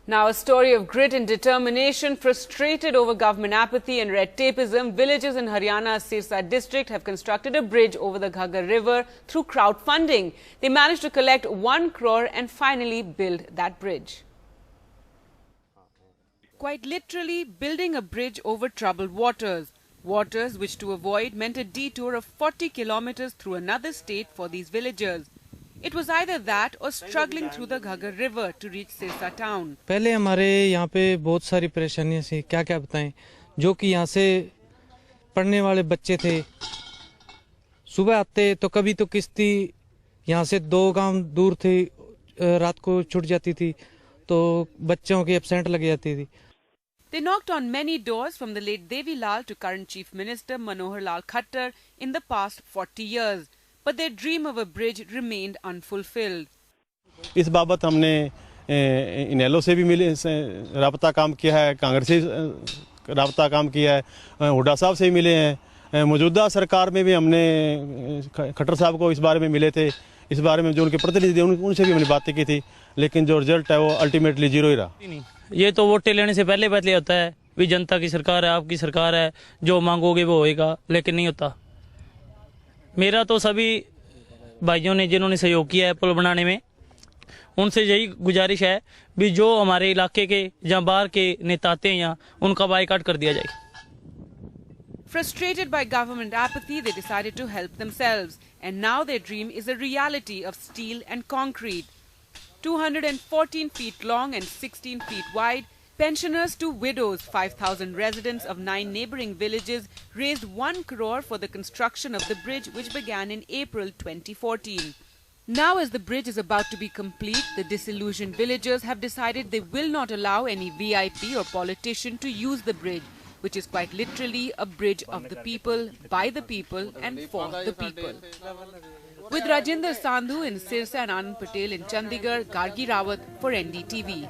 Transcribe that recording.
Now, a story of grit and determination. Frustrated over government apathy and red tapeism, villagers in Haryana's Sirsa district have constructed a bridge over the Ghaggar River through crowdfunding. They managed to collect 1 crore and finally build that bridge. Quite literally, building a bridge over troubled waters. Waters which to avoid meant a detour of 40 kilometers through another state for these villagers. It was either that or struggling through the Ghaggar River to reach Sirsa town. पहले हमारे यहाँ पे बहुत सारी परेशानियाँ थी, क्या बताएं, जो कि यहाँ से पढ़ने वाले बच्चे थे, सुबह आते तो कभी तो किश्ती यहाँ से 2 गांव दूर थे, रात को छूट जाती थी, तो बच्चों की एब्सेंट लग जाती थी. They knocked on many doors from the late Devi Lal to current Chief Minister Manohar Lal Khattar in the past 40 years. But their dream of a bridge remained unfulfilled. इस बाबत हमने इनेलो से भी मिले, राबता काम किया है, कांग्रेस से राबता काम किया है, हुड्डा साहब से मिले हैं, मौजूदा सरकार में भी हमने खट्टर साहब को इस बारे में मिले थे, इस बारे में जो उनके प्रतिनिधि थे उनसे भी हमने बातें की थी, लेकिन जो रिजल्ट है वो अल्टीमेटली 0 ही रहा. ये तो वोट लेने से पहले होता है, भी जनता की सरकार है, आपकी सरकार है, जो मांगोगे वो होएगा, लेकिन नहीं होता. मेरा तो सभी भाइयों ने जिन्होंने सहयोग किया है पुल बनाने में, उनसे यही गुजारिश है भी जो हमारे इलाके के या बाहर के नेता आते हैं यहाँ, उनका बाइकाट कर दिया जाए. Frustrated by government apathy, they decided to help themselves, and now their dream is a reality of steel and concrete. 214 feet long and 16 feet wide, pensioners to widows, 5,000 residents of 9 neighbouring villages raised 1 crore for the construction of the bridge, which began in April 2014. Now, as the bridge is about to be complete, the disillusioned villagers have decided they will not allow any VIP or politician to use the bridge, which is quite literally a bridge of the people, by the people and for the people. With Rajinder Sandhu in Sirsa and Anand Patel in Chandigarh, Gargi Rawat for NDTV.